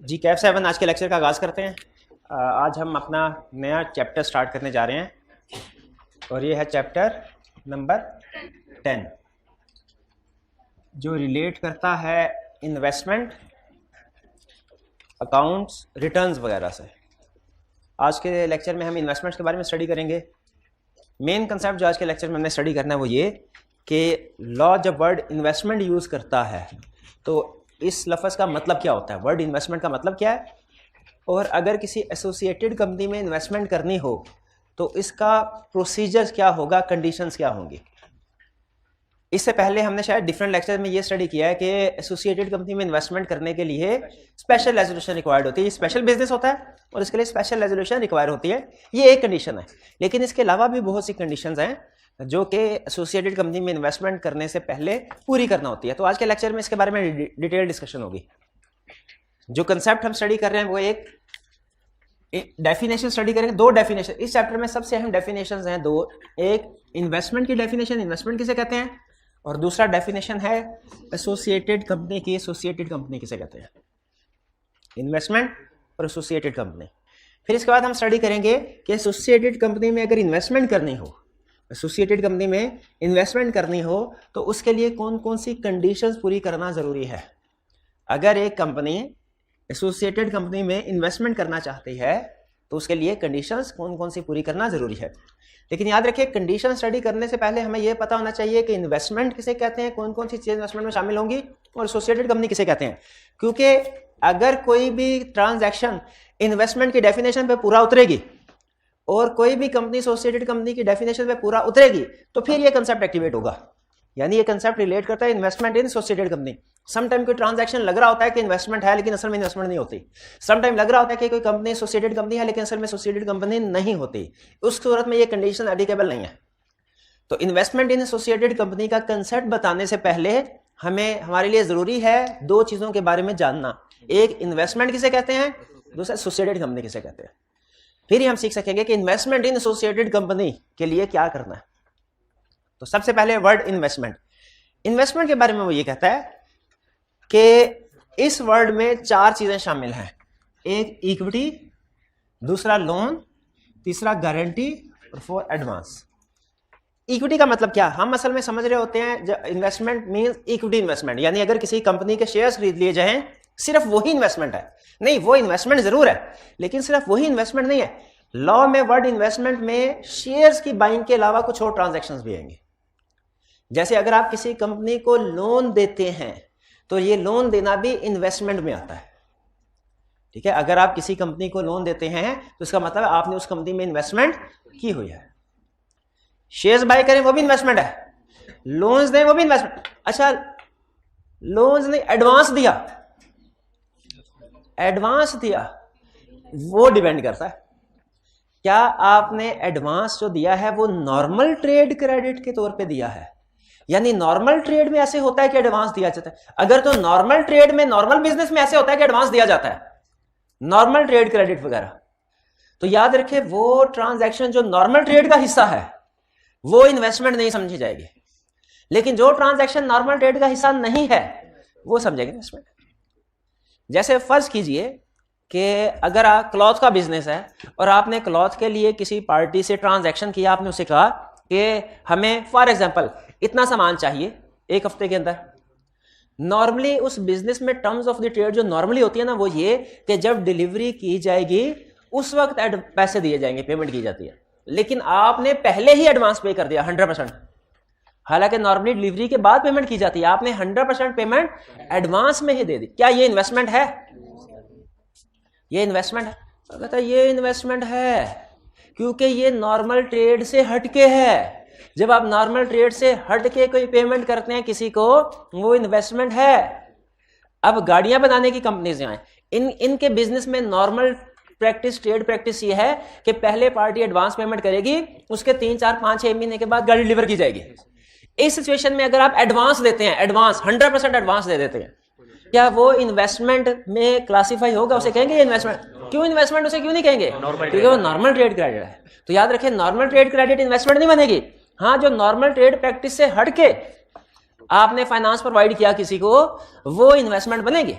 जी कैफ 7 आज के लेक्चर का आगाज़ करते हैं। आज हम अपना नया चैप्टर स्टार्ट करने जा रहे हैं और ये है चैप्टर नंबर 10 जो रिलेट करता है इन्वेस्टमेंट अकाउंट्स रिटर्न्स वगैरह से। आज के लेक्चर में हम इन्वेस्टमेंट्स के बारे में स्टडी करेंगे। मेन कंसेप्ट जो आज के लेक्चर में हमने स्टडी करना है वो ये कि लॉ जब वर्ड इन्वेस्टमेंट यूज़ करता है तो इस लफ्ज़ का मतलब क्या होता है, वर्ड इन्वेस्टमेंट का मतलब क्या है, और अगर किसी एसोसिएटेड कंपनी में इन्वेस्टमेंट करनी हो तो इसका प्रोसीजर्स क्या होगा, कंडीशंस क्या होंगी। इससे पहले हमने शायद डिफरेंट लेक्चर में ये स्टडी किया है कि एसोसिएटेड कंपनी में इन्वेस्टमेंट करने के लिए स्पेशल रेजोल्यूशन रिक्वायर्ड होती है। ये स्पेशल बिजनेस होता है और इसके लिए स्पेशल रेजोल्यूशन रिक्वायर होती है। ये एक कंडीशन है, लेकिन इसके अलावा भी बहुत सी कंडीशंस हैं जो कि एसोसिएटेड कंपनी में इन्वेस्टमेंट करने से पहले पूरी करना होती है। तो आज के लेक्चर में इसके बारे में डिटेल डिस्कशन होगी। जो कंसेप्ट हम स्टडी कर रहे हैं वो एक डेफिनेशन स्टडी करेंगे। दो डेफिनेशन इस चैप्टर में सबसे अहम डेफिनेशंस हैं दो। एक इन्वेस्टमेंट की डेफिनेशन, इन्वेस्टमेंट किसे कहते हैं, और दूसरा डेफिनेशन है एसोसिएटेड कंपनी की। एसोसिएटेड कंपनी किसे कहते हैं, इन्वेस्टमेंट और एसोसिएटेड कंपनी। फिर इसके बाद हम स्टडी करेंगे कि एसोसिएटेड कंपनी में अगर इन्वेस्टमेंट करनी हो, एसोसिएटेड कंपनी में इन्वेस्टमेंट करनी हो तो उसके लिए कौन कौन सी कंडीशंस पूरी करना ज़रूरी है। अगर एक कंपनी एसोसिएटेड कंपनी में इन्वेस्टमेंट करना चाहती है तो उसके लिए कंडीशंस कौन कौन सी पूरी करना ज़रूरी है। लेकिन याद रखिए, कंडीशन स्टडी करने से पहले हमें यह पता होना चाहिए कि इन्वेस्टमेंट किसे कहते हैं, कौन कौन सी चीज़ इन्वेस्टमेंट में शामिल होंगी, और एसोसिएटेड कंपनी किसे कहते हैं। क्योंकि अगर कोई भी ट्रांजैक्शन इन्वेस्टमेंट की डेफिनेशन पे पूरा उतरेगी और कोई भी कंपनी एसोसिएटेड कंपनी की डेफिनेशन पे पूरा उतरेगी तो फिर ये कंसेप्ट एक्टिवेट होगा। यानी ये कंसेप्ट रिलेट करता है investment in associated company. Some time कोई ट्रांजैक्शन लग रहा होता है कि इन्वेस्टमेंट है लेकिन असल में इन्वेस्टमेंट नहीं होती। सम टाइम लग रहा होता है कि कोई कंपनी एसोसिएटेड कंपनी है लेकिन असल में एसोसिएटेड कंपनी नहीं होती। उस सूरत में ये कंडीशन एप्लीकेबल नहीं है। तो इन्वेस्टमेंट इन एसोसिएटेड कंपनी का कंसेप्ट बताने से पहले हमें हमारे लिए जरूरी है दो चीजों के बारे में जानना। एक, इन्वेस्टमेंट किसे कहते हैं, दूसरा एसोसिएटेड कंपनी किसे कहते हैं। फिर ही हम सीख सकेंगे कि इन्वेस्टमेंट इन एसोसिएटेड कंपनी के लिए क्या करना है। तो सबसे पहले वर्ड इन्वेस्टमेंट। इन्वेस्टमेंट के बारे में वो ये कहता है कि इस वर्ड में चार चीजें शामिल हैं। एक इक्विटी, दूसरा लोन, तीसरा गारंटी और फोर एडवांस। इक्विटी का मतलब क्या, हम असल में समझ रहे होते हैं इन्वेस्टमेंट मींस इक्विटी इन्वेस्टमेंट, यानी अगर किसी कंपनी के शेयर्स खरीद लिए जाएं सिर्फ वही इन्वेस्टमेंट है। नहीं, वो इन्वेस्टमेंट जरूर है लेकिन सिर्फ वही इन्वेस्टमेंट नहीं है। लॉ में वर्ड इन्वेस्टमेंट में शेयर्स की बाइंग के अलावा कुछ और ट्रांजैक्शंस भी आएंगे। जैसे अगर आप किसी कंपनी को लोन देते हैं तो ये लोन देना भी इन्वेस्टमेंट में आता है। ठीक है, अगर आप किसी कंपनी को लोन देते हैं तो इसका मतलब आपने उस कंपनी में इन्वेस्टमेंट की हुई है। शेयर्स बाय करें वो भी इन्वेस्टमेंट है, लोन्स दें वो भी इन्वेस्टमेंट। अच्छा, लोन्स नहीं, एडवांस दिया, एडवांस दिया वो डिपेंड करता है क्या आपने एडवांस जो दिया है वो नॉर्मल ट्रेड क्रेडिट के तौर पे दिया है। यानी नॉर्मल ट्रेड में ऐसे होता है कि एडवांस दिया जाता है। अगर तो नॉर्मल ट्रेड में, नॉर्मल बिजनेस में ऐसे होता है कि एडवांस दिया जाता है, नॉर्मल ट्रेड क्रेडिट वगैरह, तो याद रखें वो ट्रांजैक्शन जो नॉर्मल ट्रेड का हिस्सा है वो इन्वेस्टमेंट नहीं समझी जाएगी। लेकिन जो ट्रांजैक्शन नॉर्मल ट्रेड का हिस्सा नहीं है वो समझेंगे इन्वेस्टमेंट। जैसे फर्ज कीजिए कि अगर आप क्लॉथ का बिजनेस है और आपने क्लॉथ के लिए किसी पार्टी से ट्रांजैक्शन किया, आपने उसे कहा कि हमें फॉर एग्जांपल इतना सामान चाहिए एक हफ्ते के अंदर। नॉर्मली उस बिजनेस में टर्म्स ऑफ द ट्रेड जो नॉर्मली होती है ना वो ये कि जब डिलीवरी की जाएगी उस वक्त पैसे दिए जाएंगे, पेमेंट की जाती है। लेकिन आपने पहले ही एडवांस पे कर दिया 100%। हालांकि नॉर्मली डिलीवरी के बाद पेमेंट की जाती है, आपने 100% पेमेंट एडवांस में ही दे दी। क्या ये इन्वेस्टमेंट है? ये इन्वेस्टमेंट है? तो कहता है ये इन्वेस्टमेंट है क्योंकि ये नॉर्मल ट्रेड से हटके है। जब आप नॉर्मल ट्रेड से हटके कोई पेमेंट करते हैं किसी को, वो इन्वेस्टमेंट है। अब गाड़ियां बनाने की कंपनीज आए, इनके बिजनेस में नॉर्मल प्रैक्टिस, ट्रेड प्रैक्टिस ये है कि पहले पार्टी एडवांस पेमेंट करेगी, उसके 3, 4, 5, 6 महीने के बाद गाड़ी डिलीवर की जाएगी। इस सिचुएशन में अगर आप एडवांस देते हैं, एडवांस 100% एडवांस दे देते हैं, क्या वो इन्वेस्टमेंट में क्लासिफाई होगा? उसे कहेंगे ये इन्वेस्टमेंट। क्यों इन्वेस्टमेंट उसे क्यों नहीं कहेंगे? क्योंकि वो नॉर्मल ट्रेड क्रेडिट है। तो याद रखें, नॉर्मल ट्रेड क्रेडिट इन्वेस्टमेंट नहीं बनेगी। हाँ, जो नॉर्मल ट्रेड प्रैक्टिस से हटके आपने फाइनेंस प्रोवाइड किया किसी को, वो इन्वेस्टमेंट बनेगी।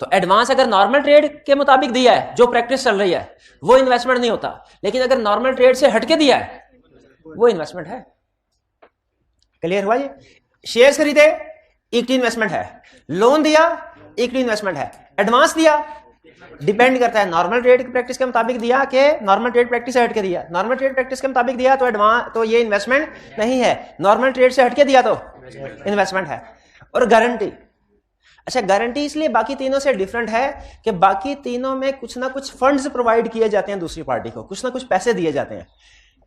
तो एडवांस अगर नॉर्मल ट्रेड के मुताबिक दिया है, जो प्रैक्टिस चल रही है, वो इन्वेस्टमेंट नहीं होता। लेकिन अगर नॉर्मल ट्रेड से हटके दिया है, वो इन्वेस्टमेंट है। क्लियर हुआ? ये शेयर्स खरीदे, इक्विटी इन्वेस्टमेंट है। लोन दिया, इक्विटी इन्वेस्टमेंट है। एडवांस दिया, डिपेंड करता है नॉर्मल ट्रेड की प्रैक्टिस के मुताबिक दिया कि नॉर्मल ट्रेड प्रैक्टिस से हटके दिया। नॉर्मल ट्रेड प्रैक्टिस के मुताबिक दिया तो एडवांस, तो ये इन्वेस्टमेंट नहीं है। नॉर्मल ट्रेड से हटके दिया तो इन्वेस्टमेंट है। और गारंटी, अच्छा गारंटी इसलिए बाकी तीनों से डिफरेंट है कि बाकी तीनों में कुछ ना कुछ फंड्स प्रोवाइड किए जाते हैं दूसरी पार्टी को, कुछ ना कुछ पैसे दिए जाते हैं।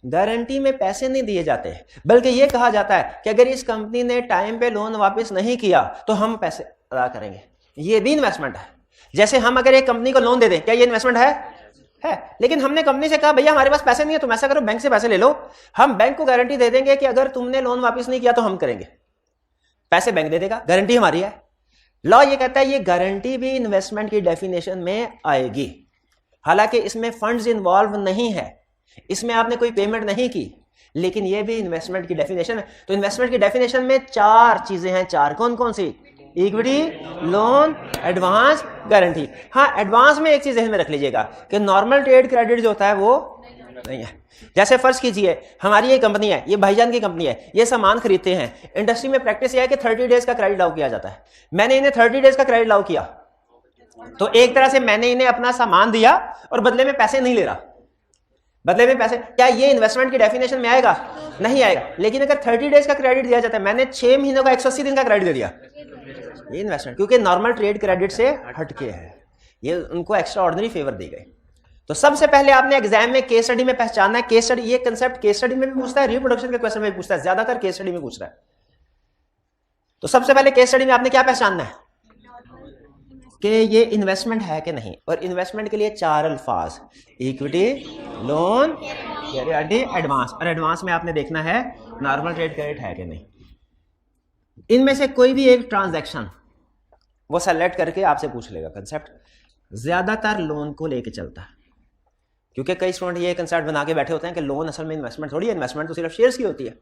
गारंटी में पैसे नहीं दिए जाते, बल्कि यह कहा जाता है कि अगर इस कंपनी ने टाइम पे लोन वापस नहीं किया तो हम पैसे अदा करेंगे। ये भी इन्वेस्टमेंट है। जैसे हम अगर एक कंपनी को लोन दे दें, क्या ये इन्वेस्टमेंट है? लेकिन हमने कंपनी से कहा भैया हमारे पास पैसे नहीं है, तुम ऐसा करो बैंक से पैसे ले लो। हम बैंक को गारंटी दे देंगे कि अगर तुमने लोन वापस नहीं किया तो हम करेंगे। पैसे बैंक दे देगा, गारंटी हमारी है। लॉ ये कहता है ये गारंटी भी इन्वेस्टमेंट की डेफिनेशन में आएगी। हालांकि इसमें फंड्स इन्वॉल्व नहीं है, इसमें आपने कोई पेमेंट नहीं की, लेकिन ये भी इन्वेस्टमेंट की डेफिनेशन है। तो इन्वेस्टमेंट की डेफिनेशन में 4 चीजें हैं। 4 कौन कौन सी? Equity, loan, advance, guarantee. हाँ, एडवांस में एक चीज ध्यान में रख लीजिएगा कि नॉर्मल ट्रेड क्रेडिट जो होता है वो नहीं है। जैसे फर्ज कीजिए हमारी ये कंपनी है, ये भाईजान की कंपनी है, ये सामान खरीदते हैं। इंडस्ट्री में प्रैक्टिस ये है कि 30 डेज का क्रेडिट अलाउ किया जाता है। मैंने इन्हें 30 डेज का क्रेडिट अलाउ किया, तो एक तरह से मैंने इन्हें अपना सामान दिया और बदले में पैसे नहीं ले रहा। बदले में पैसे, क्या ये इन्वेस्टमेंट की डेफिनेशन में आएगा? नहीं आएगा। लेकिन अगर 30 डेज का क्रेडिट दिया जाता है, मैंने 6 महीनों का 180 दिन का क्रेडिट दे दिया, ये इन्वेस्टमेंट, क्योंकि नॉर्मल ट्रेड क्रेडिट से हटके है, ये उनको एक्स्ट्रा ऑर्डिनरी फेवर दी गई। तो सबसे पहले आपने एग्जाम में केस स्टडी में पहचानना है। केस स्टडी, ये कंसेप्ट केस स्टडी में भी पूछता है, रिप्रोडक्शन के क्वेश्चन में भी पूछता है, ज्यादातर केस स्टडी में पूछ रहा है। तो सबसे पहले केस स्टडी में आपने क्या पहचानना है कि ये इन्वेस्टमेंट है कि नहीं। और इन्वेस्टमेंट के लिए 4 अल्फाज, इक्विटी, लोन, गारंटी, एडवांस। और एडवांस में आपने देखना है नॉर्मल ट्रेड क्रेडिट है कि नहीं। इनमें से कोई भी एक ट्रांजैक्शन वो सेलेक्ट करके आपसे पूछ लेगा। कंसेप्ट ज्यादातर लोन को लेके चलता है, क्योंकि कई स्टूडेंट ये कंसेप्ट बना के बैठे होते हैं कि लोन असल में इन्वेस्टमेंट थोड़ी है, इन्वेस्टमेंट तो सिर्फ शेयर्स की होती है।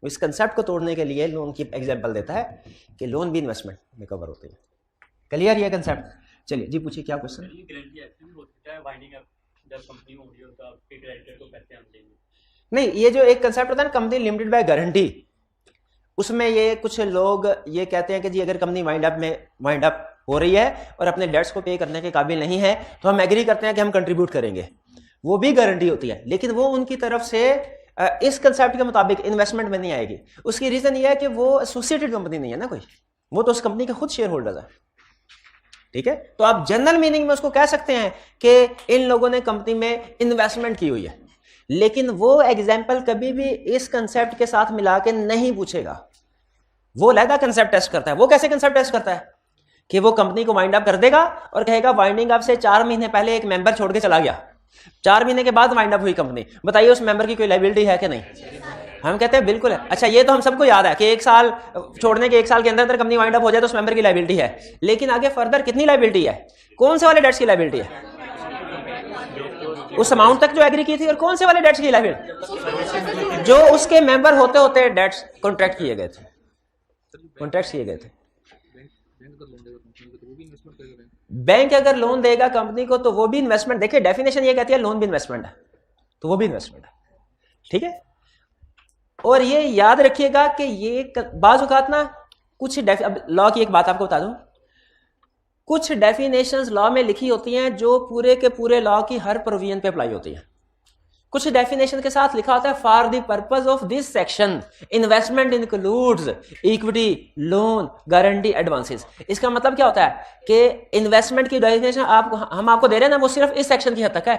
इस कंसेप्ट को तोड़ने के लिए लोन की एग्जांपल देता है कि लोन भी इन्वेस्टमेंट में कवर होती है। क्लियर ये कंसेप्ट? चलिए जी, पूछिए क्या क्वेश्चन। नहीं, ये जो एक कंसेप्ट होता है ना कंपनी लिमिटेड बाय गारंटी, उसमें ये कुछ लोग ये कहते हैं कि जी अगर कंपनी वाइंड अप हो रही है और अपने डेट्स को पे करने के काबिल नहीं है तो हम एग्री करते हैं कि हम कंट्रीब्यूट करेंगे। वो भी गारंटी होती है, लेकिन वो उनकी तरफ से इस कंसेप्ट के मुताबिक इन्वेस्टमेंट में नहीं आएगी। उसकी रीजन ये है कि वो एसोसिएटेड कंपनी नहीं है ना कोई, वो तो उस कंपनी के खुद शेयर होल्डर्स है। ठीक है, तो आप जनरल मीनिंग में उसको कह सकते हैं कि इन लोगों ने कंपनी में इन्वेस्टमेंट की हुई है, लेकिन वो एग्जाम्पल कभी भी इस कंसेप्ट के साथ मिला के नहीं पूछेगा। वो अलग कंसेप्ट टेस्ट करता है। वो कैसे कंसेप्ट टेस्ट करता है कि वो कंपनी को वाइंड अप कर देगा और कहेगा वाइंडिंग अप से 4 महीने पहले एक मेंबर छोड़ के चला गया, 4 महीने के बाद वाइंड अप हुई कंपनी, बताइए उस मेंबर की कोई लायबिलिटी है कि नहीं? हम कहते हैं बिल्कुल है। अच्छा, ये तो हम सबको याद है कि 1 साल छोड़ने के 1 साल के अंदर कंपनी वाइंड अप हो जाए तो उस मेंबर की लायबिलिटी है, लेकिन आगे फर्दर कितनी लायबिलिटी है? कौन से वाले डेट्स की लायबिलिटी है? उस अमाउंट तक जो एग्री की थी, और कौन से वाले डेट्स की लायबिलिटी? जो उसके मेंबर होते होते डेट्स कॉन्ट्रैक्ट किए गए थे, कॉन्ट्रैक्ट किए गए थे। बैंक अगर लोन देगा कंपनी को तो वो भी इन्वेस्टमेंट। देखिए डेफिनेशन ये कहती है लोन भी इन्वेस्टमेंट है, तो वो भी इन्वेस्टमेंट है। ठीक है, और ये याद रखिएगा कि ये बाज़ औक़ात ना कुछ अब लॉ की एक बात आपको बता दूं, कुछ डेफिनेशंस लॉ में लिखी होती हैं जो पूरे के पूरे लॉ की हर प्रोविजन पे अप्लाई होती हैं। कुछ डेफिनेशन के साथ लिखा होता है for the purpose of this section investment includes equity, loan, guarantee, advances. इसका मतलब क्या होता है कि इन्वेस्टमेंट की डेफिनेशन हम आपको दे रहे हैं ना, वो सिर्फ इस सेक्शन की हद तक है।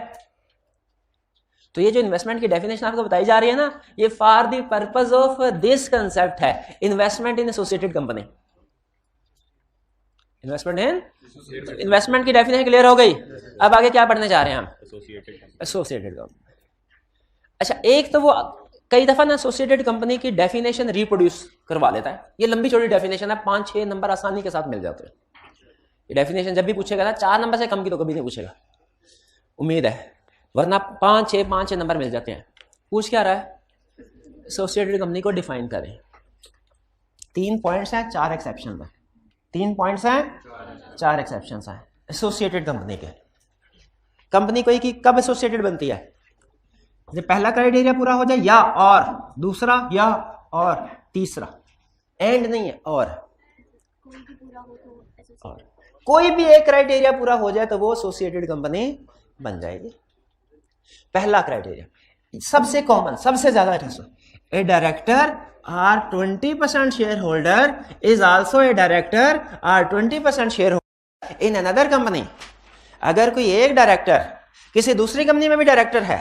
तो ये जो इन्वेस्टमेंट की डेफिनेशन आपको बताई जा रही है ना, ये for the purpose of this concept है, investment in associated company. Investment की डेफिनेशन क्लियर हो गई। अब आगे क्या पढ़ने जा रहे हैं हम? Associated company. अच्छा, एक तो वो कई दफा ना एसोसिएटेड कंपनी की डेफिनेशन रिप्रोड्यूस करवा लेता है। ये लंबी चौड़ी डेफिनेशन है, 5-6 नंबर आसानी के साथ मिल जाते हैं। ये डेफिनेशन जब भी पूछेगा ना 4 नंबर से कम की तो कभी नहीं पूछेगा, उम्मीद है, वरना 5-6 नंबर मिल जाते हैं। पूछ क्या रहा है? एसोसिएटेड कंपनी को डिफाइन करें। 3 पॉइंट्स हैं, 4 एक्सेप्शन हैं। 3 पॉइंट्स हैं, 4 एक्सेप्शन हैं। एसोसिएटेड कंपनी के। कंपनी कोई की कब एसोसिएटेड बनती है? जब पहला क्राइटेरिया पूरा हो जाए, या और दूसरा, या और तीसरा, एंड नहीं है और कोई भी एक क्राइटेरिया पूरा हो जाए तो वो एसोसिएटेड कंपनी बन जाएगी। पहला क्राइटेरिया सबसे कॉमन, सबसे ज्यादा, a director or 20% share holder is also a director or 20% share holder in another company. अगर कोई एक डायरेक्टर किसी दूसरी कंपनी में भी डायरेक्टर है,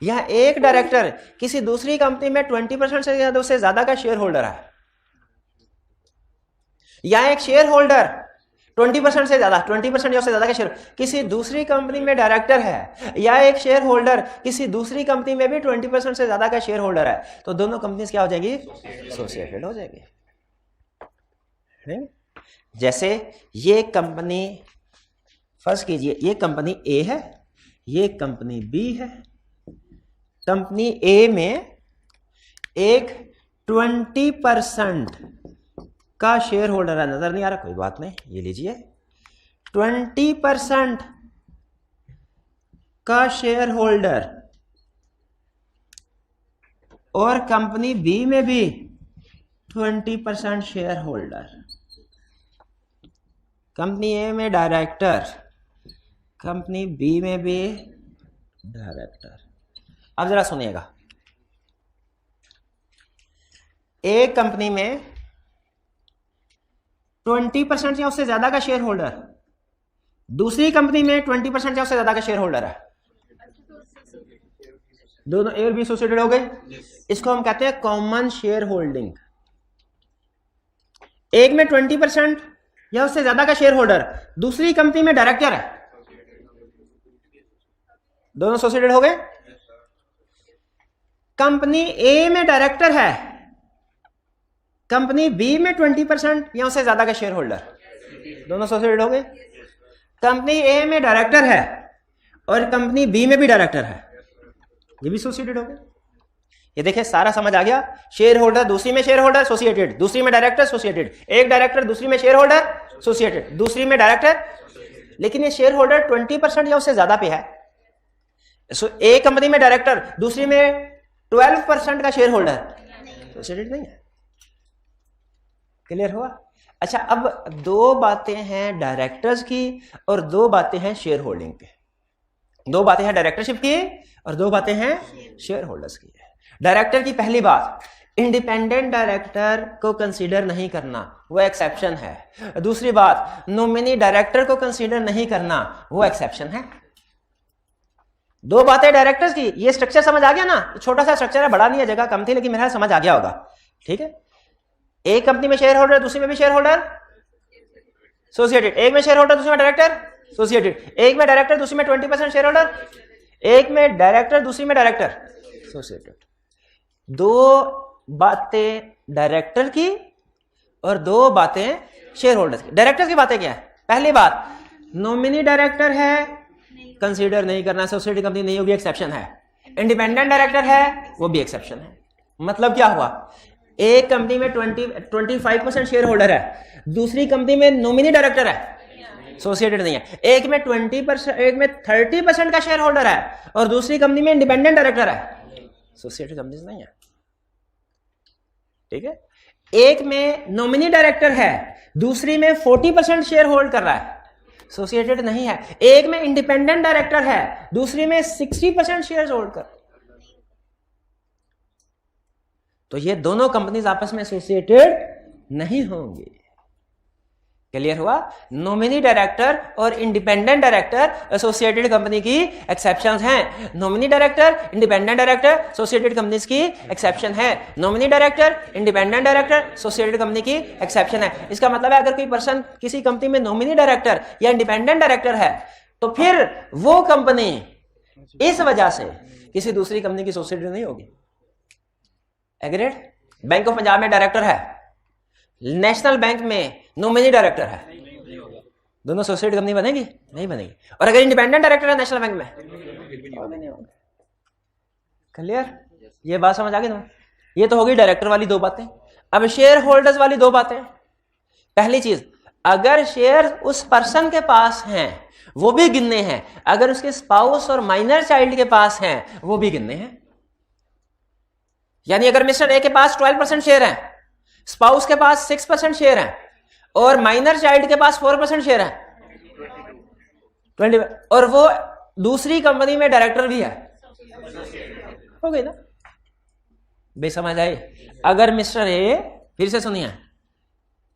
या एक डायरेक्टर किसी दूसरी कंपनी में 20% से ज्यादा, उससे ज्यादा का शेयर होल्डर है, या एक शेयर होल्डर 20% से ज्यादा, 20% या उससे ज्यादा का शेयर किसी दूसरी कंपनी में डायरेक्टर है, या एक शेयर होल्डर किसी दूसरी कंपनी में भी 20% से ज्यादा का शेयर होल्डर है, तो दोनों कंपनी क्या हो जाएगी? एसोसिएटेड हो जाएगी। जैसे ये कंपनी, फर्स्ट कीजिए, ये कंपनी ए है, ये कंपनी बी है। कंपनी ए में एक 20% का शेयर होल्डर है, नजर नहीं आ रहा, कोई बात नहीं, ये लीजिए, 20% का शेयर होल्डर, और कंपनी बी में भी 20% शेयर होल्डर। कंपनी ए में डायरेक्टर, कंपनी बी में भी डायरेक्टर। अब जरा सुनिएगा, एक कंपनी में 20% या उससे ज्यादा का शेयर होल्डर, दूसरी कंपनी में 20% या उससे ज्यादा का शेयर होल्डर है, दोनों ए और बी एसोसिएटेड हो गए। इसको हम कहते हैं कॉमन शेयर होल्डिंग। एक में 20% या उससे ज्यादा का शेयर होल्डर, दूसरी कंपनी में डायरेक्टर है, दोनों एसोसिएटेड हो गए। कंपनी ए में डायरेक्टर है, कंपनी बी में 20% या उससे ज्यादा का शेयर होल्डर, दोनों एसोसिएटेड हो गए। कंपनी ए में डायरेक्टर है और कंपनी बी में भी डायरेक्टर है, ये भी एसोसिएटेड हो गए। ये देखिए सारा समझ आ गया। शेयर होल्डर, दूसरी में शेयर होल्डर एसोसिएटेड, दूसरी में डायरेक्टर एसोसिएटेड, एक डायरेक्टर दूसरी में शेयर होल्डर एसोसिएटेड, दूसरी में डायरेक्टर। लेकिन ये शेयर होल्डर 20% या उससे ज्यादा पे है, एक कंपनी में डायरेक्टर, दूसरी में 12% का शेयर होल्डर, एसोसिएटेड नहीं है। क्लियर हुआ? अच्छा, अब दो बातें हैं डायरेक्टर्स की और दो बातें हैं शेयर होल्डिंग की। दो बातें हैं डायरेक्टरशिप की और दो बातें हैं शेयर होल्डर्स की। डायरेक्टर की पहली बात, इंडिपेंडेंट डायरेक्टर को कंसीडर नहीं करना, वो एक्सेप्शन है। दूसरी बात, नॉमिनी डायरेक्टर को कंसीडर नहीं करना, वो एक्सेप्शन है। दो बातें डायरेक्टर्स की। ये स्ट्रक्चर समझ आ गया ना? छोटा सा स्ट्रक्चर है, बड़ा नहीं है, जगह कम थी, लेकिन मेरा समझ आ गया होगा। ठीक है, एक कंपनी में शेयर होल्डर, दूसरी में भी शेयर होल्डर एसोसिएटेड, एक में शेयर होल्डर दूसरी में डायरेक्टर एसोसिएटेड, एक में डायरेक्टर दूसरी में 20% शेयर होल्डर, एक में डायरेक्टर दूसरी में डायरेक्टर एसोसिएटेड। दो बातें डायरेक्टर की और दो बातें शेयर होल्डर की। डायरेक्टर की बातें क्या है? पहली बात, नॉमिनी डायरेक्टर है, कंसीडर नहीं करना, एसोसिएटेड कंपनी नहीं होगी, एक्सेप्शन है। इंडिपेंडेंट डायरेक्टर है, वो भी एक्सेप्शन है। मतलब क्या हुआ? एक कंपनी में 25% शेयर होल्डर है, दूसरी कंपनी में नॉमिनी डायरेक्टर है, एसोसिएटेड नहीं है। एक में 20%, एक में 30% का शेयर होल्डर है और दूसरी कंपनी में इंडिपेंडेंट डायरेक्टर है, एसोसिएटेड कंपनी नहीं है। ठीक है, एक में नॉमिनी डायरेक्टर है, दूसरी में 40% शेयर होल्ड कर रहा है, एसोसिएटेड नहीं है। एक में इंडिपेंडेंट डायरेक्टर है, दूसरी में 60% शेयर होल्ड कर, तो ये दोनों कंपनीज आपस में एसोसिएटेड नहीं होंगी। क्लियर हुआ? नॉमिनी डायरेक्टर और इंडिपेंडेंट डायरेक्टर एसोसिएटेड कंपनी की एक्सेप्शंस हैं। Nominee director, independent director associated companies की एक्सेप्शन है। Nominee director, independent director associated company की एक्सेप्शन है। इसका मतलब है अगर कोई पर्सन किसी कंपनी में नॉमिनी डायरेक्टर या इंडिपेंडेंट डायरेक्टर है, तो फिर वो कंपनी इस वजह से किसी दूसरी कंपनी की एसोसिएटेड नहीं होगी। एग्रीड? बैंक ऑफ पंजाब में डायरेक्टर है, नेशनल बैंक में नॉमिनी डायरेक्टर है, दोनों एसोसिएटेड कंपनी बनेगी? नहीं बनेगी। और अगर इंडिपेंडेंट डायरेक्टर है नेशनल बैंक में, और भी नहीं होगा। क्लियर? ये बात समझ आ गई ना? ये तो होगी डायरेक्टर वाली दो बातें। अब शेयर होल्डर्स वाली दो बातें। पहली चीज, अगर शेयर उस पर्सन के पास हैं वो भी गिनने हैं, अगर उसके स्पाउस और माइनर चाइल्ड के पास हैं वो भी गिनने हैं। यानी अगर मिस्टर ए के पास 12% शेयर है, स्पाउस के पास 6% शेयर है और माइनर चाइल्ड के पास 4% शेयर है 20, और वो दूसरी कंपनी में डायरेक्टर भी है, हो गई ना बेसमझ आई। अगर मिस्टर ए, फिर से सुनिए,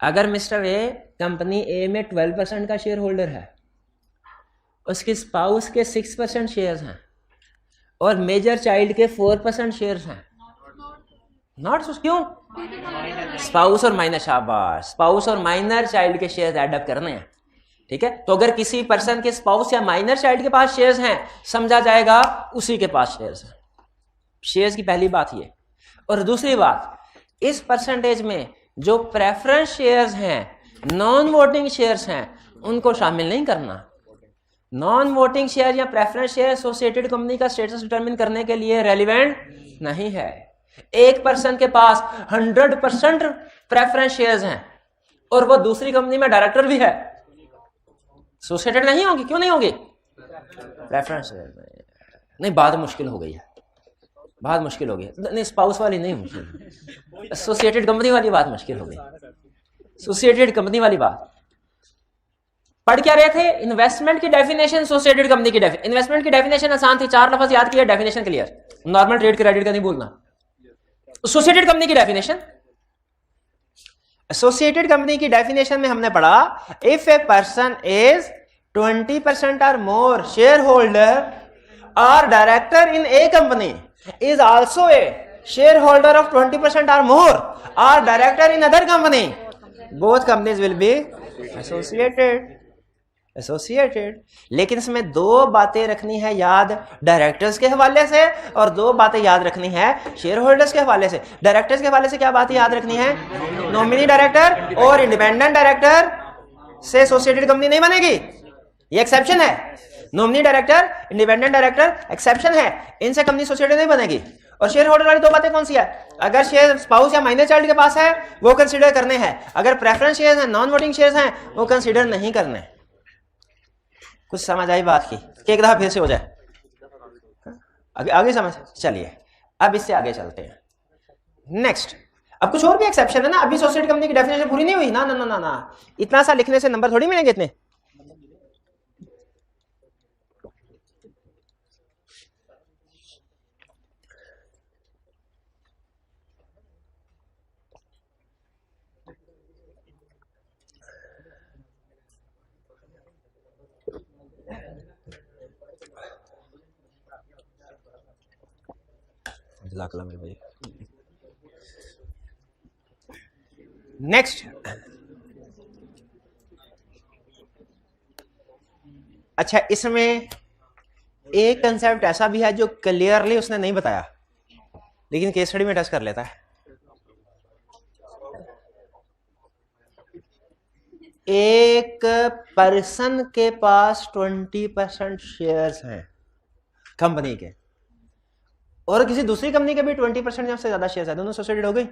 अगर मिस्टर ए कंपनी ए में 12% का शेयर होल्डर है, उसके स्पाउस के 6% शेयर्स हैं और मेजर चाइल्ड के 4% शेयर्स हैं, नॉट क्यों? स्पाउस और माइनर, शाबाश, स्पाउस और माइनर चाइल्ड के शेयर्स ऐड अप करने हैं, ठीक है। तो अगर किसी पर्सन के स्पाउस या माइनर चाइल्ड के पास शेयर्स हैं, समझा जाएगा उसी के पास शेयर्स हैं। शेयर्स की पहली बात ये। और दूसरी बात, इस परसेंटेज में जो प्रेफरेंस शेयर्स हैं, नॉन वोटिंग शेयर्स हैं, उनको शामिल नहीं करना। नॉन वोटिंग शेयर या प्रेफरेंस शेयर एसोसिएटेड कंपनी का स्टेटस डिटरमिन करने के लिए रेलिवेंट नहीं है। एक पर्सन के पास 100% प्रेफरेंस शेयर्स हैं और वो दूसरी कंपनी में डायरेक्टर भी है, एसोसिएटेड नहीं होगी। क्यों नहीं होगी? प्रेफरेंस शेयर नहीं, बात मुश्किल हो गई है, बात मुश्किल हो गई। नहीं, स्पाउस वाली नहीं मुश्किल, एसोसिएटेड कंपनी वाली बात मुश्किल हो गई। एसोसिएटेड कंपनी वाली बात पढ़ क्या रहे थे? इन्वेस्टमेंट की डेफिनेशन, एसोसिएटेड कंपनी की डेफिनेशन। इन्वेस्टमेंट की डेफिनेशन आसान थी, 4 लफ्ज याद किया, definition clear. Normal trade credit का नहीं बोलना। एसोसिएटेड कंपनी की डेफिनेशन, एसोसिएटेड कंपनी की डेफिनेशन में हमने पढ़ा, if a person is 20% or more share holder और director in A company is also a shareholder of 20% or more or director in other company, both companies will be associated। लेकिन इसमें 2 बातें रखनी है याद, डायरेक्टर्स के हवाले से, और 2 बातें याद रखनी है शेयर होल्डर्स के हवाले से। डायरेक्टर्स के हवाले से क्या बातें याद रखनी है? नॉमिनी डायरेक्टर और इंडिपेंडेंट डायरेक्टर से एसोसिएटेड कंपनी नहीं बनेगी, ये एक्सेप्शन है। Nominee director, independent director exception है, इनसे कंपनी एसोसिएटेड नहीं बनेगी। और शेयर होल्डर वाली 2 बातें कौन सी है? अगर शेयर स्पाउस या माइनर चाइल्ड के पास है वो कंसीडर करने हैं, अगर प्रेफरेंस शेयर्स हैं, नॉन वोटिंग शेयर्स हैं, वो कंसीडर नहीं करने। कुछ समझ आई बात की? एक दफा फिर से हो जाए, आगे समझ। चलिए अब इससे आगे चलते हैं। नेक्स्ट, अब कुछ और भी एक्सेप्शन है ना, अभी एसोसिएटेड कंपनी की डेफिनेशन पूरी नहीं हुई ना। ना ना ना ना, इतना सा लिखने से नंबर थोड़ी मिलेंगे इतने। नेक्स्ट, अच्छा इसमें एक कंसेप्ट ऐसा भी है जो क्लियरली उसने नहीं बताया, लेकिन केस स्टडी में टच कर लेता है। एक पर्सन के पास 20% शेयर्स हैं कंपनी के, और किसी दूसरी कंपनी के भी 20% से ज्यादा शेयर्स है, दोनों एसोसिएटेड हो गई।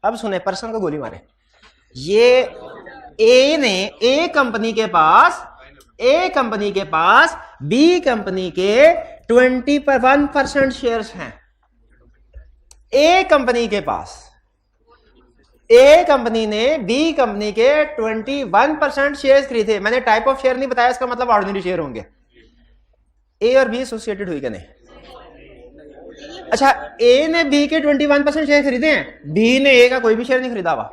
अब सुने, पर्सन को गोली मारे। ये ए ने ए कंपनी के पास बी कंपनी के 21% शेयर्स हैं। ए कंपनी के पास, ए कंपनी ने बी कंपनी के 21% शेयर्स खरीदे। मैंने टाइप ऑफ शेयर नहीं बताया, इसका मतलब ऑर्डिनरी शेयर होंगे। ए और बी एसोसिएटेड हुई कि नहीं? अच्छा, ए ने बी के 21% शेयर खरीदे हैं, बी ने ए का कोई भी शेयर नहीं खरीदा हुआ,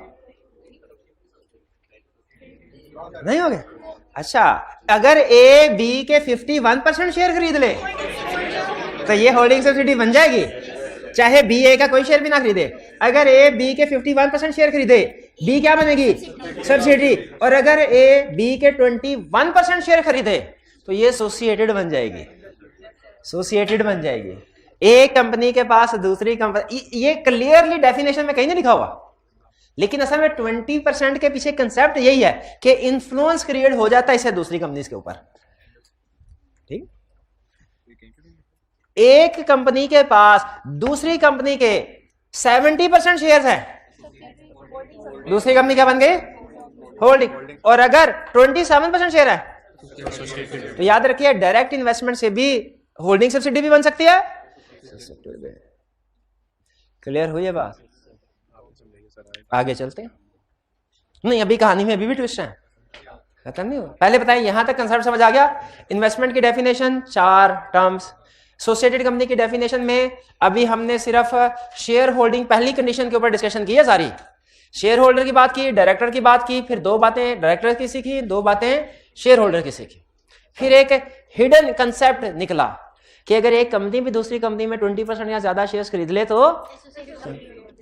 नहीं हो गया। अच्छा, अगर ए बी के 51% शेयर खरीद ले तो ये होल्डिंग सब्सिडी बन जाएगी, चाहे बी ए का कोई शेयर भी ना खरीदे। अगर ए बी के 51% शेयर खरीदे, बी क्या बनेगी? सब्सिडी। और अगर ए बी के 21% शेयर खरीदे तो ये एसोसिएटेड बन जाएगी, एसोसिएटेड बन जाएगी। एक कंपनी के पास दूसरी कंपनी, ये क्लियरली डेफिनेशन में कहीं नहीं लिखा हुआ, लेकिन असल में 20% के पीछे कंसेप्ट यही है कि इन्फ्लुएंस क्रिएट हो जाता है इससे दूसरी कंपनी के ऊपर। ठीक, एक कंपनी के पास दूसरी कंपनी के 70% शेयर्स हैं, दूसरी कंपनी क्या बन गई? होल्डिंग। और अगर 27% शेयर है तो याद रखिए डायरेक्ट इन्वेस्टमेंट से भी होल्डिंग सब्सिडी भी बन सकती है। क्लियर हुई है बात? आगे चलते हैं। नहीं, अभी कहानी में अभी भी ट्विस्ट है, खत्म नहीं हुआ। पहले बताइए यहां तक कंसेप्ट समझ आ गया? इन्वेस्टमेंट की डेफिनेशन 4 टर्म्स। एसोसिएटेड कंपनी की डेफिनेशन में अभी हमने सिर्फ शेयर होल्डिंग पहली कंडीशन के ऊपर डिस्कशन की है सारी। शेयर होल्डर की बात की, डायरेक्टर की बात की, फिर 2 बातें डायरेक्टर की सीखी, 2 बातें शेयर होल्डर की सीखी। फिर एक हिडन कंसेप्ट निकला कि अगर एक कंपनी भी दूसरी कंपनी में 20% या ज्यादा शेयर्स खरीद ले तो,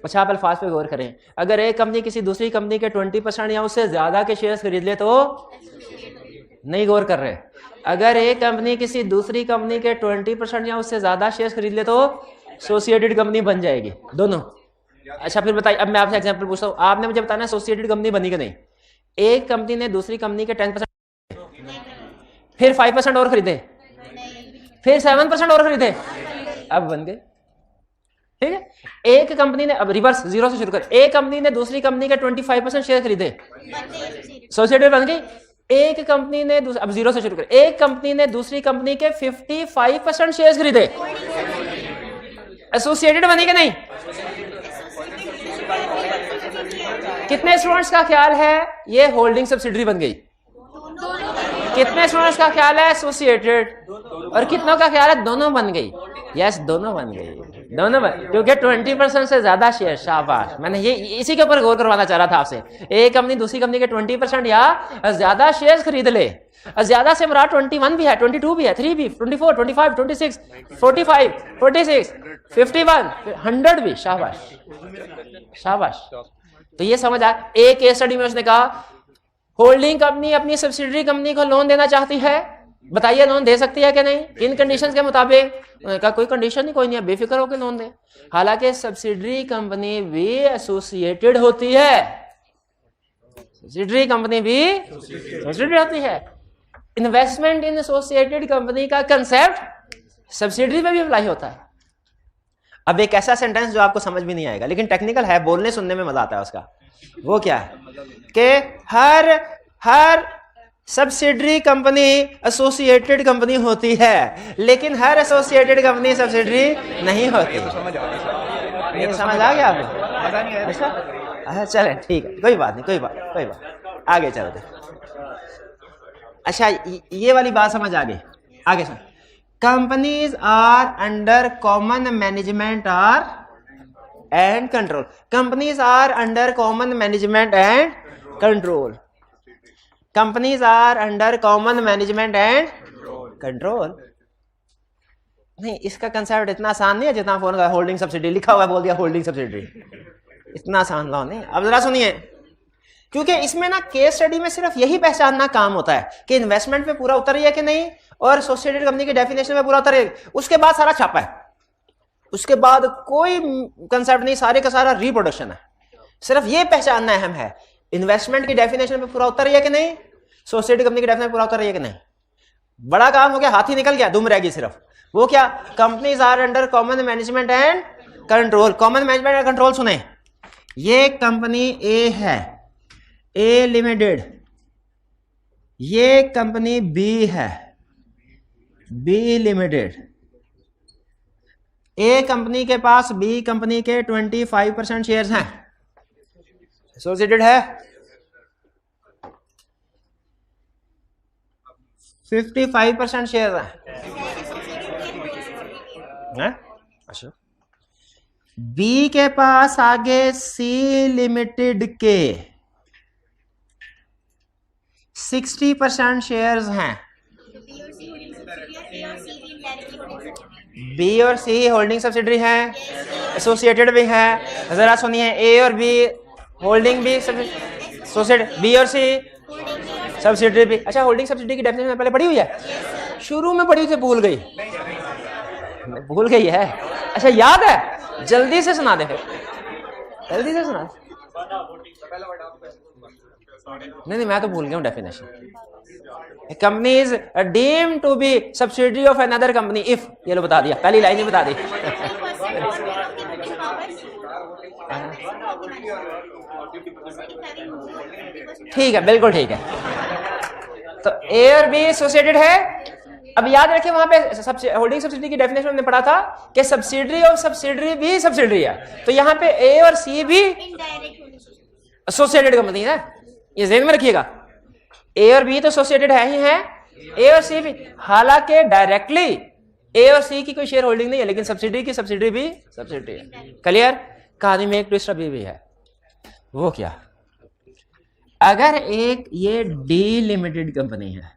अच्छा आप अल्फाज पे गौर करें, अगर एक कंपनी किसी दूसरी कंपनी के 20% या उससे ज्यादा के शेयर्स खरीद ले तो, नहीं गौर कर रहे, अगर एक कंपनी किसी दूसरी कंपनी के 20% या उससे ज्यादा शेयर्स खरीद ले तो एसोसिएटेड कंपनी बन जाएगी, दोनों। अच्छा फिर बताइए, अब मैं आपसे एग्जांपल पूछता हूं, आपने मुझे बताना एसोसिएटेड कंपनी बनी कि नहीं। एक कंपनी ने दूसरी कंपनी के 10%, फिर 5% और खरीदे, फिर 7% और खरीदे, अब बन गए। ठीक है, एक कंपनी ने, अब रिवर्स जीरो से शुरू कर, एक कंपनी ने दूसरी कंपनी के 25% शेयर खरीदे, एसोसिएटेड बन गई। एक कंपनी ने, अब जीरो से शुरू कर, एक कंपनी ने दूसरी कंपनी के 55% शेयर खरीदे, एसोसिएटेड बनी कि नहीं? कितने स्टूडेंट्स का ख्याल है ये होल्डिंग सब्सिडरी बन गई? कितने स्टूडेंट्स का ख्याल है एसोसिएटेड? और कितनों का ख्याल है दोनों बन गई? यस, दोनों बन गई, दोनों बन, क्योंकि 20% से ज्यादा शेयर। शाबाश, मैंने ये इसी के ऊपर गौर करवाना चाह रहा था आपसे। एक कंपनी दूसरी कंपनी के 20% या ज्यादा शेयर खरीद ले, ज्यादा से मुराद 21 भी है, 22 भी है, 3 भी, 24, 25, 26, 45, 46, 51, 100 भी। शाबाश शाबाश। तो ये समझ आ, एक केस स्टडी में उसने कहा होल्डिंग कंपनी अपनी सब्सिडरी कंपनी को लोन देना चाहती है, बताइए लोन दे सकती है कि नहीं, किन कंडीशंस के मुताबिक? का कोई कंडीशन ही कोई नहीं है, बेफिक्र होकर लोन दे। हालांकि सब्सिडरी कंपनी भी एसोसिएटेड होती है, सब्सिडरी कंपनी भी एसोसिएटेड होती है। इन्वेस्टमेंट इन एसोसिएटेड कंपनी का कंसेप्ट सब्सिडरी में भी अप्लाई होता है। अब एक ऐसा सेंटेंस जो आपको समझ भी नहीं आएगा लेकिन टेक्निकल है, बोलने सुनने में मजा आता है उसका, वो क्या है कि हर सब्सिडरी कंपनी एसोसिएटेड कंपनी होती है लेकिन हर एसोसिएटेड कंपनी सब्सिडरी नहीं होती। ये समझ आ गया आपको? अच्छा चलें, ठीक है, कोई बात नहीं, कोई बात, आगे चलते। अच्छा ये वाली बात समझ आ गई, आगे सुन। Companies are under common management and control. Companies are under common management and control. Companies are under common management and control. नहीं, इसका कंसेप्ट इतना आसान नहीं है जितना फोन का होल्डिंग सब्सिडी लिखा हुआ है, बोल दिया होल्डिंग सब्सिडी, इतना आसान लॉ नहीं। अब जरा सुनिए, क्योंकि इसमें ना केस स्टडी में सिर्फ यही पहचानना काम होता है कि इन्वेस्टमेंट पे पूरा उतर रही है कि नहीं और एसोसिएटेड कंपनी की डेफिनेशन में पूरा उतर रही है, उसके बाद सारा छापा है, उसके बाद कोई कंसेप्ट नहीं, सारे का सारा रिप्रोडक्शन है। सिर्फ ये पहचानना अहम है, इन्वेस्टमेंट की डेफिनेशन में पूरा उतर रही है कि नहीं, एसोसिएटेड कंपनी की डेफिनेशन में पूरा उतर रही है कि नहीं। बड़ा काम हो गया, हाथी निकल गया, दुम रह गई सिर्फ। वो क्या? Companies are under common management and control. Common management and control सुने, ये कंपनी ए है, ए लिमिटेड, ये कंपनी बी है, बी लिमिटेड। ए कंपनी के पास बी कंपनी के 25% शेयर्स हैं, एसोसिएटेड है। 55% शेयर हैं। अच्छा, बी के पास आगे सी लिमिटेड के 60% शेयर्स हैं। बी और सी होल्डिंग सब्सिडरी हैं, एसोसिएटेड भी हैं। जरा सुनिए, ए और बी होल्डिंग भी एसोसिएटेड, बी और सी सब्सिडरी भी। अच्छा, होल्डिंग सब्सिडरी की डेफिनेशन में पहले पढ़ी हुई है, शुरू में पढ़ी थी, भूल गई है। अच्छा याद है, जल्दी से सुना दे, फिर जल्दी से सुना। नहीं, मैं तो भूल गया हूं definition. Company is deemed to be subsidiary of another company if, ये लो बता दिया, पहली लाइन ही बता दी। ठीक है, बिल्कुल ठीक है। तो ए और बी एसोसिएटेड है। अब याद रखिए वहां पे होल्डिंग सब्सिडी की डेफिनेशन हमने पढ़ा था कि सब्सिडरी और सब्सिडरी भी सब्सिडरी है, तो यहां पे ए और सी भी एसोसिएटेड कंपनी है, ये ध्यान में रखिएगा। ए और बी तो एसोसिएटेड है ही है, ए और सी भी, हालांकि डायरेक्टली ए और सी की कोई शेयर होल्डिंग नहीं है, लेकिन सब्सिडी की सब्सिडी भी सब्सिडी है। क्लियर? कहानी में एक ट्विस्ट अभी भी है, वो क्या? अगर एक ये डी लिमिटेड कंपनी है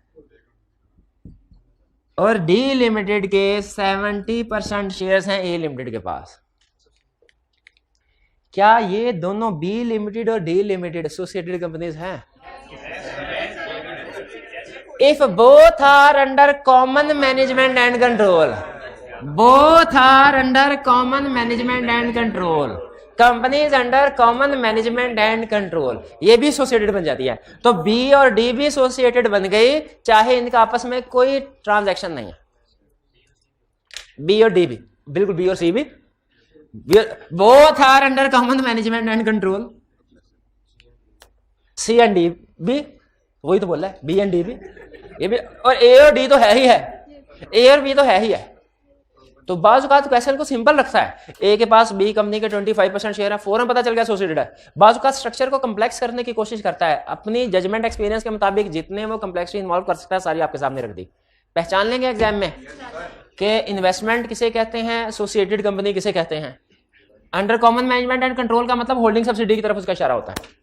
और डी लिमिटेड के 70% शेयर्स हैं ए लिमिटेड के पास, क्या ये दोनों बी लिमिटेड और डी लिमिटेड एसोसिएटेड कंपनीज हैं? If both are under common management and control, both are under common management and control, companies under common management and control, ये भी एसोसिएटेड बन जाती है। तो बी और डी भी एसोसिएटेड बन गई, चाहे इनका आपस में कोई ट्रांजैक्शन नहीं है। बी और डी भी, बिल्कुल बी और सी भी, both are under common management and control. C and D भी, वही तो बोल रहा है, बी एंड डी भी, ये भी, और ए और डी तो है ही है, ए और बी तो है ही है। तो बाज़ औक़ात क्वेश्चन को सिंपल रखता है, ए के पास बी कंपनी के 25% शेयर है, फौरन पता चल गया एसोसिएटेड है। बाज़ औक़ात स्ट्रक्चर को कम्प्लेक्स करने की कोशिश करता है, अपनी जजमेंट एक्सपीरियंस के मुताबिक जितने वो कम्प्लेक्सिटी इन्वॉल्व कर सकता है सारी आपके सामने रख दी। पहचान लेंगे एग्जाम में कि इन्वेस्टमेंट किसे कहते हैं, एसोसिएटेड कंपनी किसे कहते हैं। Under common management and control का मतलब होल्डिंग सब्सिडी की तरफ उसका इशारा होता है।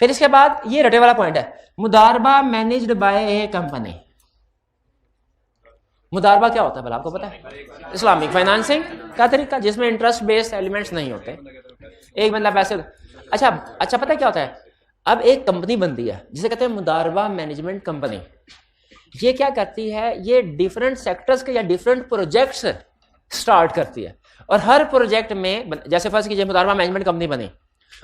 फिर इसके बाद ये रटे वाला पॉइंट है, मुदारबा मैनेज्ड बाय ए कंपनी। मुदारबा क्या होता है भला आपको पता है? इस्लामिक फाइनेंसिंग का तरीका जिसमें इंटरेस्ट बेस्ड एलिमेंट्स नहीं होते, एक बंदा पैसे। अच्छा पता है क्या होता है? अब एक कंपनी बनती है जिसे कहते हैं मुदारबा मैनेजमेंट कंपनी। ये क्या करती है? ये डिफरेंट सेक्टर्स के या डिफरेंट प्रोजेक्ट्स स्टार्ट करती है, और हर प्रोजेक्ट में, जैसे फर्स्ट कीजिए मुदारबा मैनेजमेंट कंपनी बनी,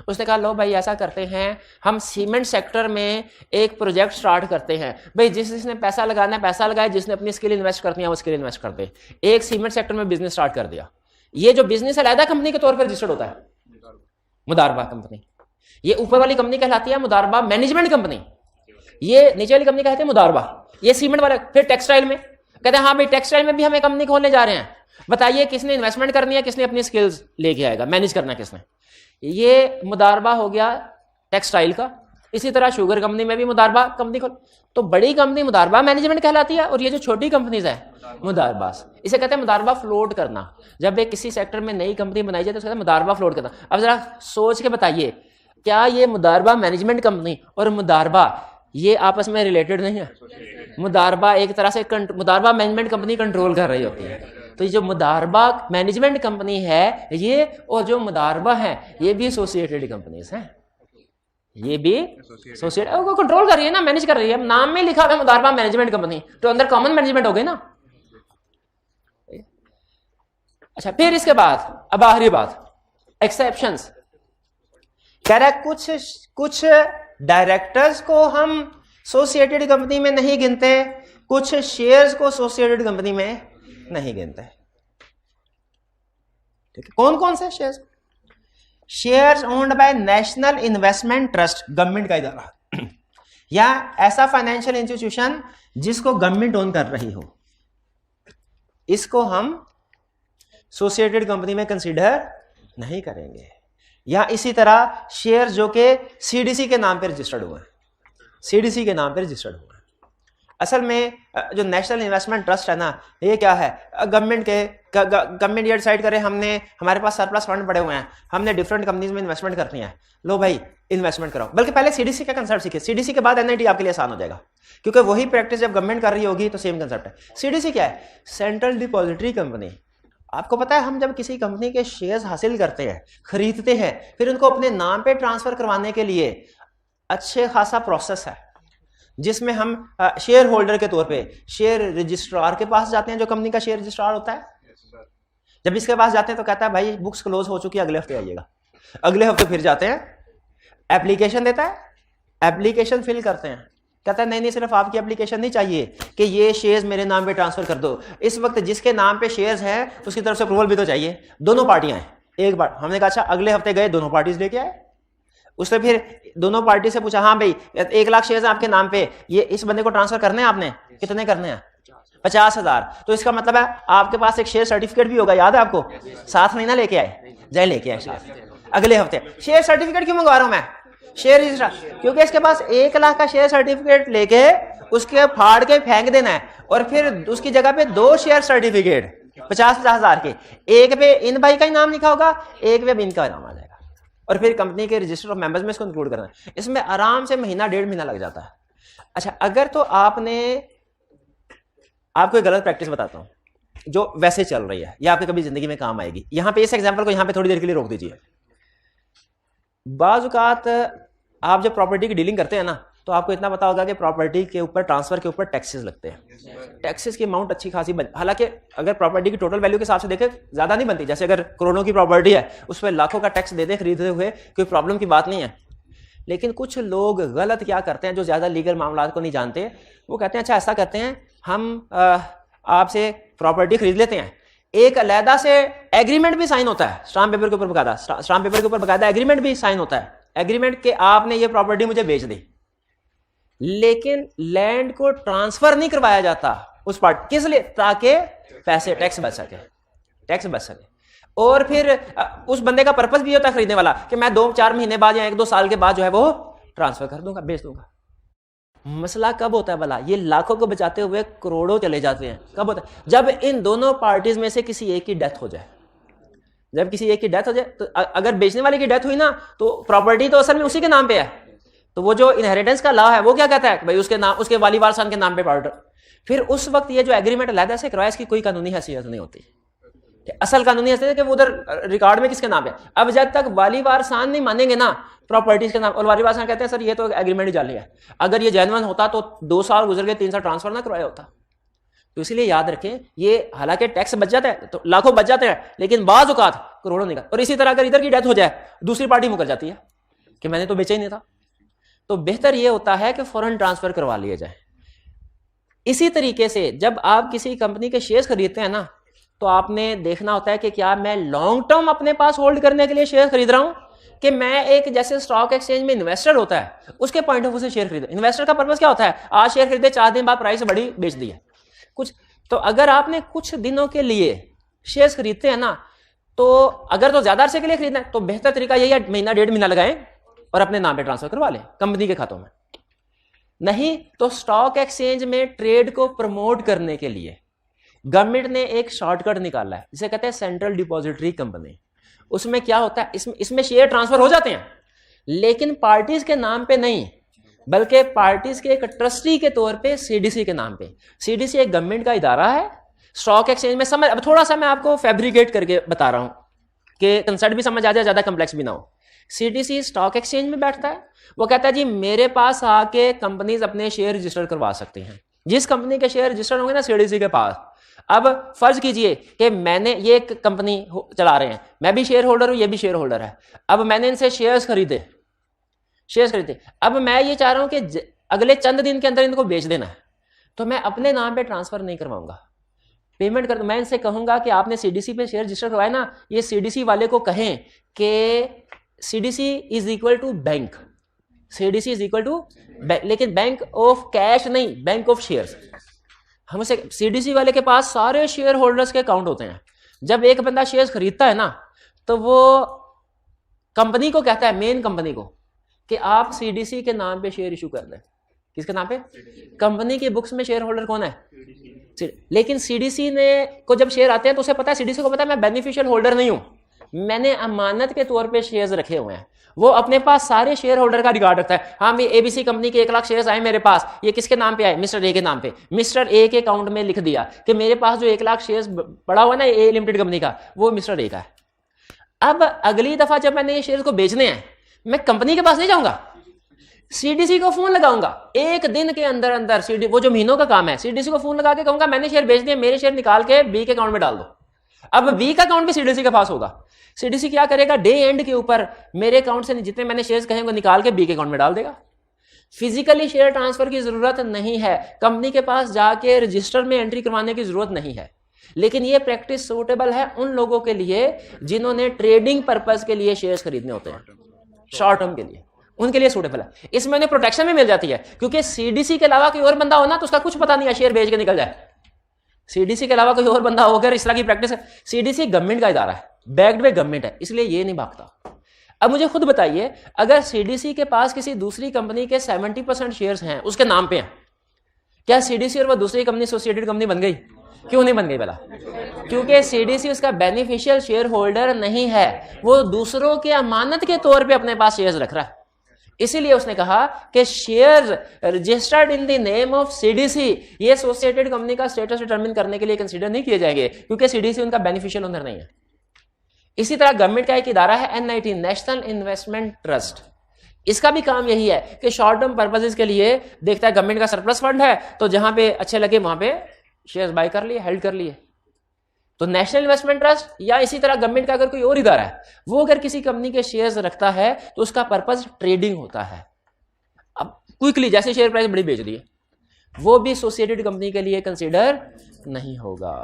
उसने कहा लो भाई ऐसा करते हैं, हम सीमेंट सेक्टर में एक प्रोजेक्ट स्टार्ट करते हैं। भाई जिसने पैसा लगाना है पैसा लगाए, जिसने अपनी स्किल इन्वेस्ट करनी है वो स्किल इन्वेस्ट कर दे। एक सीमेंट सेक्टर में बिजनेस स्टार्ट कर दिया। ये जो बिजनेस अलग कंपनी के तौर पर रजिस्टर्ड होता है, मुदारबा कंपनी। ये ऊपर वाली कंपनी कहलाती है मुदारबा मैनेजमेंट कंपनी, ये नीचे वाली कंपनी कहते हैं मुदारबा। ये सीमेंट वाले। फिर टेक्सटाइल में कहते हैं हाँ भाई टेक्सटाइल में भी हमें कंपनी खोलने जा रहे हैं, बताइए किसने इन्वेस्टमेंट करनी है, किसने अपनी स्किल्स लेके आएगा, मैनेज करना है किसने। ये मुदारबा हो गया टेक्सटाइल का। इसी तरह शुगर कंपनी में भी मुदारबा कंपनी खोल, तो बड़ी कंपनी मुदारबा मैनेजमेंट कहलाती है, और ये जो छोटी कंपनीज है मुदारबास, इसे कहते हैं मुदारबा फ्लोट करना। जब एक किसी सेक्टर में नई कंपनी बनाई जाए तो कहते हैं मुदारबा फ्लोट करना। अब जरा सोच के बताइए, क्या ये मुदारबा मैनेजमेंट कंपनी और मुदारबा ये आपस में रिलेटेड नहीं है? मुदारबा एक तरह से मुदारबा मैनेजमेंट कंपनी कंट्रोल कर रही होती है। तो ये जो मुदारबा मैनेजमेंट कंपनी है ये, और जो मुदारबा है ये भी एसोसिएटेड कंपनीज हैं, ये भी एसोसिएट को कंट्रोल कर रही है ना, मैनेज कर रही है। नाम में लिखा है मुदारबा मैनेजमेंट कंपनी, तो अंदर कॉमन मैनेजमेंट हो गई ना। अच्छा फिर इसके बाद अब आखिरी बात, एक्सेप्शंस। कह रहा है कुछ डायरेक्टर्स को हम एसोसिएटेड कंपनी में नहीं गिनते, कुछ शेयर्स को एसोसिएटेड कंपनी में नहीं गिनते। ठीक है, कौन कौन से shares? Shares owned by national investment trust, government का इदारा, या ऐसा फाइनेंशियल इंस्टीट्यूशन जिसको गवर्नमेंट ओन कर रही हो, इसको हम एसोसिएटेड कंपनी में कंसीडर नहीं करेंगे। या इसी तरह शेयर जो कि सीडीसी के नाम पर रजिस्टर्ड हुए हैं, सीडीसी के नाम पर रजिस्टर्ड हुए हैं। असल में जो नेशनल इन्वेस्टमेंट ट्रस्ट है ना, ये क्या है? गवर्नमेंट ये डिसाइड करे हमने, हमारे पास सरप्लस फंड पड़े हुए हैं, हमने डिफरेंट कंपनीज में इन्वेस्टमेंट करनी है, लो भाई इन्वेस्टमेंट कराओ। बल्कि पहले सीडीसी का कंसेप्ट सीखे, सीडीसी के बाद एनआईटी आपके लिए आसान हो जाएगा, क्योंकि वही प्रैक्टिस जब गवर्नमेंट कर रही होगी तो सेम कंसेप्ट है। सीडीसी क्या है? Central depository company. आपको पता है हम जब किसी कंपनी के शेयर्स हासिल करते हैं, खरीदते हैं, फिर उनको अपने नाम पे ट्रांसफर करवाने के लिए अच्छे खासा प्रोसेस है, जिसमें हम शेयर होल्डर के तौर पे शेयर रजिस्ट्रार के पास जाते हैं, जो कंपनी का शेयर रजिस्ट्रार होता है। जब इसके पास जाते हैं तो कहता है भाई बुक्स क्लोज हो चुकी है, अगले हफ्ते आइएगा। अगले हफ्ते फिर जाते हैं, एप्लीकेशन देता है, एप्लीकेशन फिल करते हैं, कहता है नहीं सिर्फ आपकी एप्लीकेशन नहीं चाहिए कि ये शेयर्स मेरे नाम पे ट्रांसफर कर दो। इस वक्त जिसके नाम पे शेयर्स हैं उसकी तरफ से अप्रूवल भी तो चाहिए। दोनों पार्टियां हैं, एक बार हमने कहा अच्छा अगले हफ्ते गए, दोनों पार्टीज लेके आए, उसने फिर दोनों पार्टी से पूछा, हाँ भाई 1 लाख शेयर आपके नाम पे, ये इस बंदे को ट्रांसफर करने हैं आपने, कितने करने हैं? 50,000। तो इसका मतलब है आपके पास एक शेयर सर्टिफिकेट भी होगा, याद है आपको? साथ नहीं ना लेके आए, जाए लेके आए शेयर अगले हफ्ते। शेयर सर्टिफिकेट क्यों मंगवा रहा हूं मैं? शेयर रजिस्टर, क्योंकि इसके पास 1 लाख का शेयर सर्टिफिकेट लेके उसके फाड़ के फेंक देना है, और फिर उसकी जगह पे 2 शेयर सर्टिफिकेट 50,000 के, एक पे इन भाई का ही नाम लिखा होगा, एक पे इनका नाम आ जाएगा, और फिर कंपनी के रजिस्टर ऑफ मेंबर्स में इसको इंक्लूड करना है। इसमें आराम से महीना 1.5 महीना लग जाता है। अच्छा, अगर तो आपको एक गलत प्रैक्टिस बताता हूं जो वैसे चल रही है, या आपकी कभी जिंदगी में काम आएगी। यहां पे इस एग्जांपल को यहां पे थोड़ी देर के लिए रोक दीजिए। बाज़ औक़ात आप जब प्रॉपर्टी की डीलिंग करते हैं ना, तो आपको इतना पता होगा कि प्रॉपर्टी के ऊपर, ट्रांसफर के ऊपर टैक्सेस लगते हैं। टैक्सेस की अमाउंट अच्छी खासी हालांकि अगर प्रॉपर्टी की टोटल वैल्यू के हिसाब से देखें ज्यादा नहीं बनती। जैसे अगर करोड़ों की प्रॉपर्टी है, उस पर लाखों का टैक्स दे दे खरीदते हुए, कोई प्रॉब्लम की बात नहीं है। लेकिन कुछ लोग गलत क्या करते हैं, जो ज्यादा लीगल मामला को नहीं जानते, वो कहते हैं अच्छा ऐसा करते हैं, हम आपसे प्रॉपर्टी खरीद लेते हैं, एक अलहदा से एग्रीमेंट भी साइन होता है, स्टाम्प पेपर के ऊपर बकायदा, स्टाम्प पेपर के ऊपर बकायदा एग्रीमेंट भी साइन होता है, एग्रीमेंट के आपने ये प्रॉपर्टी मुझे बेच दी, लेकिन लैंड को ट्रांसफर नहीं करवाया जाता उस पार्ट। किस लिए? ताकि पैसे, टैक्स बच सके, टैक्स बच सके। और फिर उस बंदे का पर्पस भी होता है खरीदने वाला कि मैं 2-4 महीने बाद या 1-2 साल के बाद जो है वो ट्रांसफर कर दूंगा, बेच दूंगा। मसला कब होता है भला? ये लाखों को बचाते हुए करोड़ों चले जाते हैं। कब होता है? जब इन दोनों पार्टीज में से किसी एक की डेथ हो जाए। जब किसी एक की डेथ हो जाए, तो अगर बेचने वाले की डेथ हुई ना, तो प्रॉपर्टी तो असल में उसी के नाम पे है। तो वो जो इनहेरिटेंस का लॉ है वो क्या कहता है कि भाई उसके नाम, उसके वाली वारसान के नाम पे पार्ट। फिर उस वक्त ये जो एग्रीमेंट अलहदा से करवाया, इसकी कोई कानूनी हैसियत नहीं होती। असल कानूनी हैसियत है कि वो उधर रिकॉर्ड में किसके नाम पे। अब जब तक वाली वारसान नहीं मानेंगे ना प्रॉपर्टीज के नाम, और वाली वारसान कहते हैं सर ये तो एग्रीमेंट ही जाली है, अगर ये जेन्युइन होता तो 2 साल गुजर गए, 3 साल ट्रांसफर ना करवाया होता। तो इसलिए याद रखें, ये हालांकि टैक्स बच जाता है, तो लाखों बच जाते हैं, लेकिन बाज़ औक़ात करोड़ों निकल। और इसी तरह अगर इधर की डेथ हो जाए, दूसरी पार्टी मुकर जाती है कि मैंने तो बेचा ही नहीं था। तो बेहतर ये होता है कि फौरन ट्रांसफर करवा लिए जाए। इसी तरीके से जब आप किसी कंपनी के शेयर्स खरीदते हैं ना, तो आपने देखना होता है कि क्या मैं लॉन्ग टर्म अपने पास होल्ड करने के लिए शेयर खरीद रहा हूं, कि मैं एक जैसे स्टॉक एक्सचेंज में इन्वेस्टर होता है उसके पॉइंट ऑफ व्यू से शेयर खरीद। इन्वेस्टर का पर्पस क्या होता है? आज शेयर खरीदे, 4 दिन बाद प्राइस बढ़ी, बेच दिया कुछ। तो अगर आपने कुछ दिनों के लिए शेयर्स खरीदते हैं ना, तो अगर तो ज्यादा अरसे के लिए खरीदना है, तो बेहतर तरीका यही है महीना 1.5 महीना लगाएं और अपने नाम पे ट्रांसफर करवा लें कंपनी के खातों में। नहीं तो स्टॉक एक्सचेंज में ट्रेड को प्रमोट करने के लिए गवर्नमेंट ने एक शॉर्टकट निकाला है, जिसे कहते हैं सेंट्रल डिपॉजिटरी कंपनी। उसमें क्या होता है, इसमें शेयर ट्रांसफर हो जाते हैं, लेकिन पार्टीज के नाम पे नहीं, बल्कि पार्टीज के एक ट्रस्टी के तौर पे सीडीसी के नाम पे। सीडीसी एक गवर्नमेंट का इदारा है। स्टॉक एक्सचेंज में समझ, अब थोड़ा सा मैं आपको फैब्रिकेट करके बता रहा हूं कि कंसेप्ट भी समझ आ जाए, ज्यादा कॉम्प्लेक्स भी ना हो। सीडीसी स्टॉक एक्सचेंज में बैठता है, वो कहता है जी मेरे पास आके कंपनीज अपने शेयर रजिस्टर करवा सकते हैं। जिस कंपनी के शेयर रजिस्टर होंगे ना सीडीसी के पास, अब फर्ज कीजिए कि मैंने ये एक कंपनी चला रहे हैं, मैं भी शेयर होल्डर हूं, ये भी शेयर होल्डर है। अब मैंने इनसे शेयर्स खरीदे, अब मैं ये चाह रहा हूं कि अगले चंद दिन के अंदर इनको बेच देना है, तो मैं अपने नाम पे ट्रांसफर नहीं करवाऊंगा, पेमेंट कर। मैं इनसे कहूंगा कि आपने सीडीसी पे शेयर रजिस्टर करवाए ना, ये सीडीसी वाले को कहें कि CDC is equal to bank, CDC is equal to bank, लेकिन बैंक ऑफ कैश नहीं, बैंक ऑफ शेयर्स। हम उसे, सीडीसी वाले के पास सारे शेयर होल्डर्स के अकाउंट होते हैं। जब एक बंदा शेयर खरीदता है ना, तो वो कंपनी को कहता है, मेन कंपनी को, कि आप सीडीसी के नाम पे शेयर इशू कर दें। किसके नाम पे? कंपनी की बुक्स में शेयर होल्डर कौन है? लेकिन सीडीसी ने को जब शेयर आते हैं तो उसे पता है, सीडीसी को पता है मैं बेनिफिशियल होल्डर नहीं हूं, मैंने अमानत के तौर पे शेयर्स रखे हुए हैं। वो अपने पास सारे शेयर होल्डर का रिकॉर्ड रखता है। हाँ, मैं एबीसी कंपनी के 1 लाख शेयर्स आए मेरे पास, ये किसके नाम पे आए? मिस्टर ए के नाम पे। मिस्टर ए के अकाउंट में लिख दिया कि मेरे पास जो 1 लाख शेयर्स पड़ा हुआ है ना ए लिमिटेड कंपनी का, वो मिस्टर ए का है। अब अगली दफा जब मैंने ये शेयर्स को बेचने हैं, मैं कंपनी के पास नहीं जाऊंगा, सीडीसी को फोन लगाऊंगा। 1 दिन के अंदर अंदर सीडी, वो जो महीनों का काम है, सीडीसी को फोन लगा के कहूंगा मैंने शेयर बेच दिए, मेरे शेयर निकाल के बी के अकाउंट में डाल दो। अब बी का अकाउंट भी सीडीसी के पास होगा। सीडीसी क्या करेगा, डे एंड के ऊपर मेरे अकाउंट से जितने मैंने शेयर्स कहे निकाल के बी के अकाउंट में डाल देगा। फिजिकली शेयर ट्रांसफर की जरूरत नहीं है, कंपनी के पास जाके रजिस्टर में एंट्री करवाने की जरूरत नहीं है। लेकिन ये प्रैक्टिस सूटेबल है उन लोगों के लिए जिन्होंने ट्रेडिंग पर्पस के लिए शेयर्स खरीदने होते हैं, शॉर्ट टर्म के लिए। उनके लिए सूटेबल है। इसमें उन्हें प्रोटेक्शन भी मिल जाती है, क्योंकि सीडीसी के अलावा कोई और बंदा हो ना तो उसका कुछ पता नहीं है, शेयर बेच के निकल जाए। सीडीसी के अलावा कोई और बंदा हो, अगर इस तरह की प्रैक्टिस है, सीडीसी गवर्नमेंट का इदारा है, बैक्ड बाय गवर्नमेंट है, इसलिए ये नहीं भागता। अब मुझे खुद बताइए, अगर सीडीसी के पास किसी दूसरी कंपनी के 70% शेयर्स हैं, उसके नाम पे हैं, क्या सीडीसी और वो दूसरी कंपनी एसोसिएटेड कंपनी बन गई? क्यों नहीं बन गई भला? क्योंकि सीडीसी उसका बेनिफिशियल शेयर होल्डर नहीं है, वो दूसरों के अमानत के तौर पे अपने पास शेयर्स रख रहा है। इसीलिए उसने कहा कि shares registered in the name of CDC ये एसोसिएटेड कंपनी का स्टेटस डिटरमिन करने के लिए कंसीडर नहीं किए जाएंगे, क्योंकि सीडीसी उनका बेनिफिशियल ओनर नहीं है। इसी तरह गवर्नमेंट का एक इदारा है एनआईटी, नेशनल इन्वेस्टमेंट ट्रस्ट। इसका भी काम यही है कि शॉर्ट टर्म पर्पसेस के लिए देखता है गवर्नमेंट का सरप्लस फंड है तो जहां पे अच्छे लगे वहां पे शेयर्स बाय कर लिए, हेल्ड कर लिए। तो नेशनल इन्वेस्टमेंट ट्रस्ट या इसी तरह गवर्नमेंट का अगर कोई और इदारा है, वो अगर किसी कंपनी के शेयर्स रखता है तो उसका पर्पस ट्रेडिंग होता है। अब क्विकली जैसे शेयर प्राइस बड़ी बेच दी है, वो भी एसोसिएटेड कंपनी के लिए कंसीडर नहीं होगा।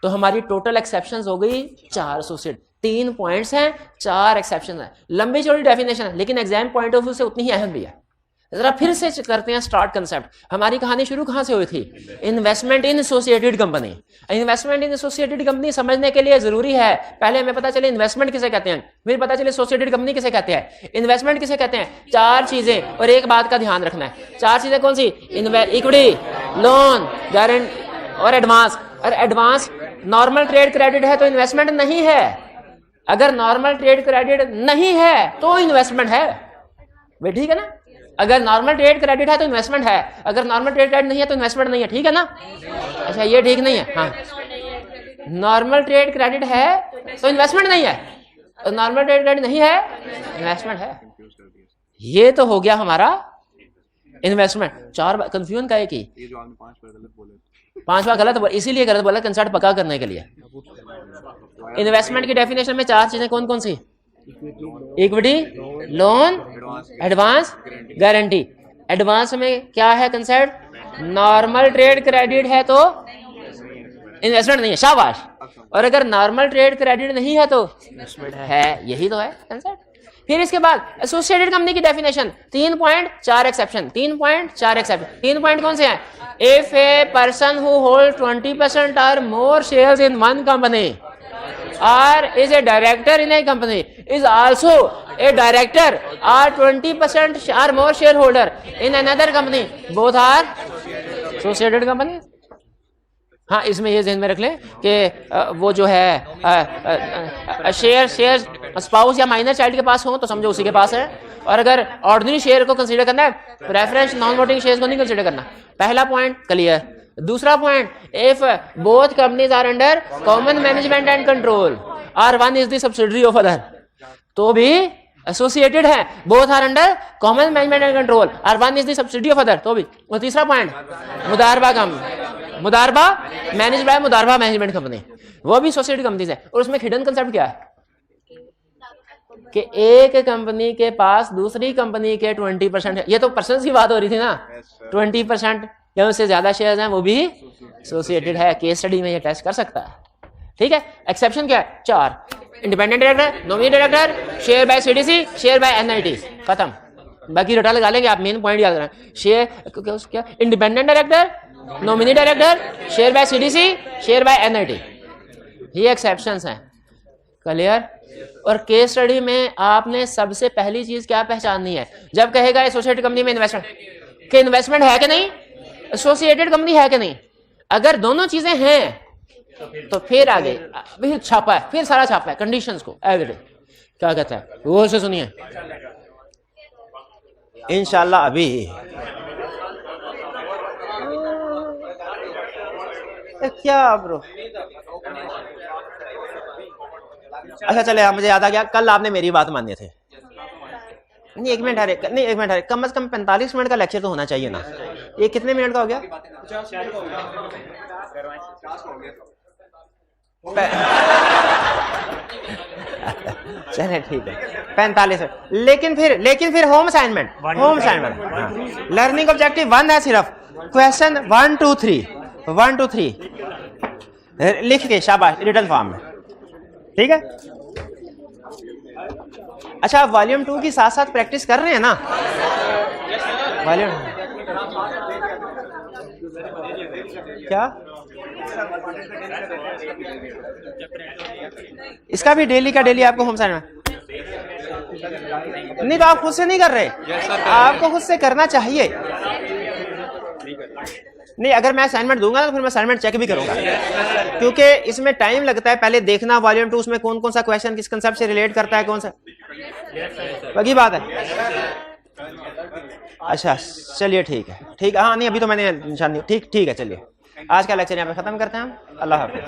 तो हमारी टोटल एक्सेप्शंस हो गई 4 एसोसिएट, 3 पॉइंट्स हैं, 4 एक्सेप्शन है। लंबी चौड़ी डेफिनेशन है, लेकिन एग्जाम पॉइंट ऑफ व्यू से उतनी ही अहम भी है। जरा फिर से करते हैं स्टार्ट कंसेप्ट। हमारी कहानी शुरू कहां से हुई थी? Investment in associated company. Investment in associated company समझने के लिए जरूरी है पहले हमें पता चले इन्वेस्टमेंट किसे कहते हैं, फिर पता चले एसोसिएटेड कंपनी किसे कहते हैं। इन्वेस्टमेंट किसे कहते हैं? 4 चीजें, और एक बात का ध्यान रखना है। 4 चीजें कौन सी? इक्विटी, लोन, गारंटी और एडवांस। और एडवांस नॉर्मल ट्रेड क्रेडिट है तो इन्वेस्टमेंट नहीं है, अगर नॉर्मल ट्रेड क्रेडिट नहीं है तो इन्वेस्टमेंट है। वे ठीक है ना? अगर नॉर्मल ट्रेड क्रेडिट है तो इन्वेस्टमेंट है, अगर नॉर्मल ट्रेड क्रेडिट नहीं है तो इन्वेस्टमेंट नहीं है, ठीक है ना? अच्छा ये ठीक नहीं है। हाँ, नॉर्मल ट्रेड क्रेडिट है तो इन्वेस्टमेंट नहीं है, नॉर्मल ट्रेड क्रेडिट नहीं है, इन्वेस्टमेंट है। ये तो हो गया हमारा इन्वेस्टमेंट। 4 कंफ्यूजन का है कि 5 बार गलत बोला, इसीलिए गलत बोला कंसेप्ट पक्का करने के लिए। इन्वेस्टमेंट की डेफिनेशन में 4 चीजें कौन कौन सी? Equity, loan, advance, guarantee. Advance में क्या है कंसेप्ट? नॉर्मल ट्रेड क्रेडिट है तो इन्वेस्टमेंट नहीं है, शाबाश। और अगर नॉर्मल ट्रेड क्रेडिट नहीं है तो इन्वेस्टमेंट है, यही तो है कंसेप्ट। फिर इसके बाद एसोसिएटेड कंपनी की definition 3 point 4 exception. 3 point 4 exception. 3 point कौन से हैं? If a person who hold 20% or more shares in one company or is a director in a company is also a director or 20% or more shareholder in another company, both are associated company। हाँ, इसमें ये ध्यान में रख लें कि वो जो है शेयर स्पाउस या माइनर चाइल्ड के पास हो तो समझो उसी के पास है, और अगर ऑर्डिनरी शेयर को कंसीडर करना है, प्रेफरेंस नॉन वोटिंग शेयर को नहीं कंसीडर करना। पहला पॉइंट क्लियर। दूसरा point, if both companies are under common management and control or one is the subsidiary of other, तो भी एसोसिएटेड है। Both are under common management and control or one is the subsidiary of other, तो भी। और तीसरा point, Modaraba manage by Modaraba management company, वो भी associated companies है। और उसमें हिडन कंसेप्ट क्या है कि एक कंपनी के पास दूसरी कंपनी के 20% है। ये तो पर्सन की बात हो रही थी ना, 20% या उससे ज्यादा शेयर्स हैं वो भी एसोसिएटेड है। केस स्टडी में ये टेस्ट कर सकता है, ठीक है। एक्सेप्शन क्या है? 4, independent director, nominee director, share by CDC, share by NIT, खत्म। बाकी रटा लगा लेंगे आप, मेन पॉइंट याद रखना। शेयर क्या? Independent director, nominee director, share by CDC, share by NIT, ये एक्सेप्शंस हैं। क्लियर? और केस स्टडी में आपने सबसे पहली चीज क्या पहचाननी है जब कहेगा एसोसिएटेड कंपनी में इन्वेस्टमेंट, कि इन्वेस्टमेंट है कि नहीं, एसोसिएटेड कंपनी है कि नहीं। अगर दोनों चीजें हैं तो फिर आगे फिर छापा है, फिर सारा छापा है कंडीशंस को एग्री। क्या कहता है वो से सुनिए इंशाल्लाह। अभी क्या ब्रो, अच्छा चले, मुझे याद आ गया, कल आपने मेरी बात मानी थी। नहीं एक मिनट हरे, नहीं एक मिनट हरे, कम से कम 45 मिनट का लेक्चर तो होना चाहिए ना। ये कितने मिनट का हो गया? चले ठीक है 45 मिनट। लेकिन फिर होम असाइनमेंट लर्निंग ऑब्जेक्टिव 1 है सिर्फ। क्वेश्चन 1 2 3 लिख के शाबाश रिटन फॉर्म में, ठीक है। अच्छा, आप वॉल्यूम 2 की साथ साथ प्रैक्टिस कर रहे हैं ना? वॉल्यूम क्या इसका भी डेली का डेली आपको होम असाइनमेंट? नहीं तो आप खुद से नहीं कर रहे, आपको खुद से करना चाहिए। नहीं, अगर मैं असाइनमेंट दूंगा तो फिर मैं असाइनमेंट चेक भी करूंगा, क्योंकि इसमें टाइम लगता है। पहले देखना वॉल्यूम 2 उसमें कौन कौन सा क्वेश्चन किस कंसेप्ट से रिलेट करता है, कौन सा, वही बात है। अच्छा चलिए ठीक है, ठीक है। हाँ नहीं, अभी तो मैंने निशान नहीं, ठीक है चलिए, आज का लेक्चर यहाँ पे खत्म करते हैं हम। अल्लाह हाफ़िज़।